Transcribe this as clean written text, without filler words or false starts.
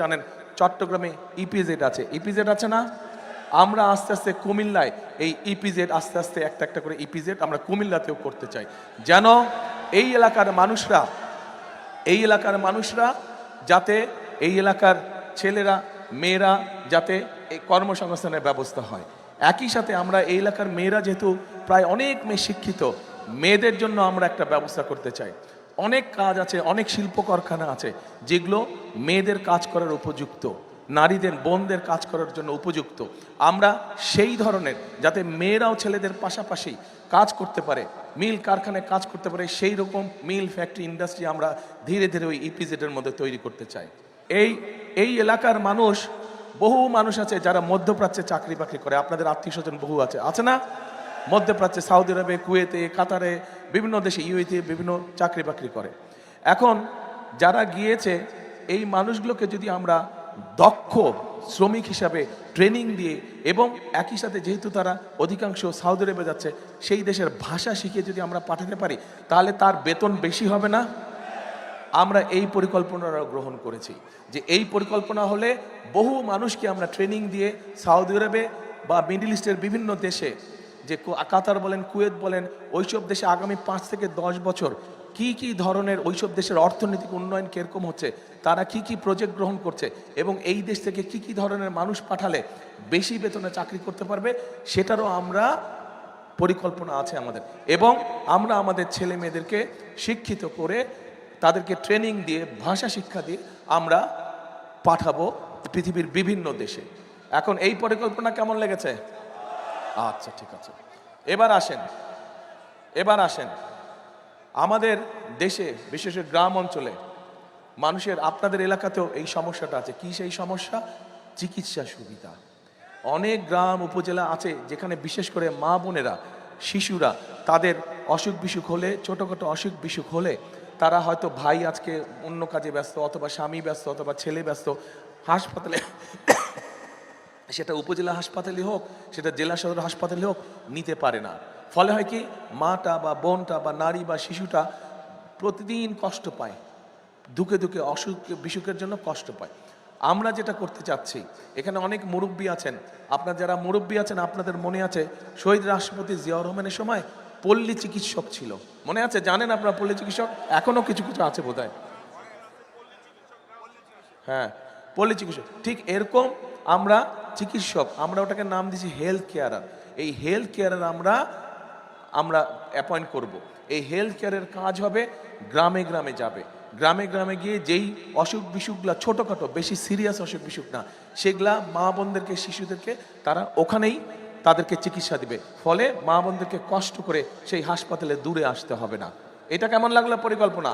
জানেন চট্টগ্রামে ইপিজেড আছে, ইপিজেড আছে না? আমরা আস্তে আস্তে কুমিল্লায় এই ইপিজেড আস্তে আস্তে একটা একটা করে ইপিজেড আমরা কুমিল্লাতেও করতে চাই, যেন এই এলাকার মানুষরা যাতে এই এলাকার ছেলেরা মেয়েরা যাতে এই কর্মসংস্থানের ব্যবস্থা হয়। একই সাথে আমরা এই এলাকার মেয়েরা যেহেতু প্রায় অনেক মেয়ে শিক্ষিত, মেয়েদের জন্য আমরা একটা ব্যবস্থা করতে চাই। অনেক কাজ আছে, অনেক শিল্প কারখানা আছে যেগুলো মেয়েদের কাজ করার উপযুক্ত, নারীদের বোনদের কাজ করার জন্য উপযুক্ত। আমরা সেই ধরনের যাতে মেয়েরাও ছেলেদের পাশাপাশি কাজ করতে পারে, মিল কারখানায় কাজ করতে পারে, সেই রকম মিল ফ্যাক্টরি ইন্ডাস্ট্রি আমরা ধীরে ধীরে ওই ইপিজেডের মধ্যে তৈরি করতে চাই। এই এলাকার বহু মানুষ আছে যারা মধ্যপ্রাচ্যে চাকরি বাকরি করে, আপনাদের আত্মীয় স্বজন বহু আছে না? মধ্যপ্রাচ্যে, সৌদি আরবে, কুয়েতে, কাতারে, বিভিন্ন দেশে, ইউএইতে বিভিন্ন চাকরি বাকরি করে। এখন যারা গিয়েছে এই মানুষগুলোকে যদি আমরা দক্ষ শ্রমিক হিসাবে ট্রেনিং দিয়ে এবং একই সাথে যেহেতু তারা অধিকাংশ সৌদি আরবে যাচ্ছে, সেই দেশের ভাষা শিখিয়ে যদি আমরা পাঠাতে পারি তাহলে তার বেতন বেশি হবে না? আমরা এই পরিকল্পনাটা গ্রহণ করেছি যে এই পরিকল্পনা হলে বহু মানুষকে আমরা ট্রেনিং দিয়ে সৌদি আরবে বা মিডল ইস্টের বিভিন্ন দেশে, যে কাতার বলেন, কুয়েত বলেন, ওইসব দেশে আগামী 5 থেকে 10 বছর কি ধরনের ওইসব দেশের অর্থনৈতিক উন্নয়ন কিরকম হচ্ছে, তারা কি প্রজেক্ট গ্রহণ করছে এবং এই দেশ থেকে কি ধরনের মানুষ পাঠালে বেশি বেতনে চাকরি করতে পারবে, সেটারও আমরা পরিকল্পনা আছে আমাদের। এবং আমরা আমাদের ছেলে মেয়েদেরকে শিক্ষিত করে তাদেরকে ট্রেনিং দিয়ে, ভাষা শিক্ষা দিয়ে আমরা পাঠাবো পৃথিবীর বিভিন্ন দেশে। এখন এই পরিকল্পনা কেমন লেগেছে? আচ্ছা, ঠিক আছে। এবার আসেন আমাদের দেশে, বিশেষ করে গ্রাম অঞ্চলে মানুষের, আপনাদের এলাকাতেও এই সমস্যাটা আছে। কি সেই সমস্যা? চিকিৎসা সুবিধা। অনেক গ্রাম উপজেলা আছে যেখানে বিশেষ করে মা বোনেরা, শিশুরা তাদের অসুখ বিসুখ হলে, ছোটোখাটো অসুখ বিসুখ হলে, তারা হয়তো ভাই আজকে অন্য কাজে ব্যস্ত, অথবা স্বামী ব্যস্ত, অথবা ছেলে ব্যস্ত, হাসপাতালে, সেটা উপজেলা হাসপাতালে হোক, সেটা জেলা সদর হাসপাতালে হোক, নিতে পারে না। ফলে হয় কি, মাটা বা বোনটা বা নারী বা শিশুটা প্রতিদিন কষ্ট পায়, দুঃখে দুঃখে অসুখ বিসুখের জন্য কষ্ট পায়। আমরা যেটা করতে চাচ্ছি, এখানে অনেক মুরব্বী আছেন, আপনার যারা মুরব্বী আছেন আপনাদের মনে আছে শহীদ রাষ্ট্রপতি জিয়াউর রহমানের সময় পল্লী চিকিৎসক ছিল, মনে আছে? জানেন আপনারা পল্লী চিকিৎসক? এখনো কিছু কিছু আছে বোধহয়। হ্যাঁ, পল্লী চিকিৎসক। ঠিক এরকম আমরা চিকিৎসক, আমরা ওটাকে নাম দিয়েছি হেলথ কেয়ারার। এই হেলথ কেয়ারার আমরা অ্যাপয়েন্ট করব। এই হেলথ কেয়ারের কাজ হবে গ্রামে গ্রামে যাবে, গ্রামে গ্রামে গিয়ে যেই অসুখ বিসুখগুলা ছোটোখাটো, বেশি সিরিয়াস অসুখ বিসুখ না, সেগুলা মা বোনদেরকে, শিশুদেরকে তারা ওখানেই তাদেরকে চিকিৎসা দিবে। ফলে মা বোনদেরকে কষ্ট করে সেই হাসপাতালে দূরে আসতে হবে না। এটা কেমন লাগলো পরিকল্পনা?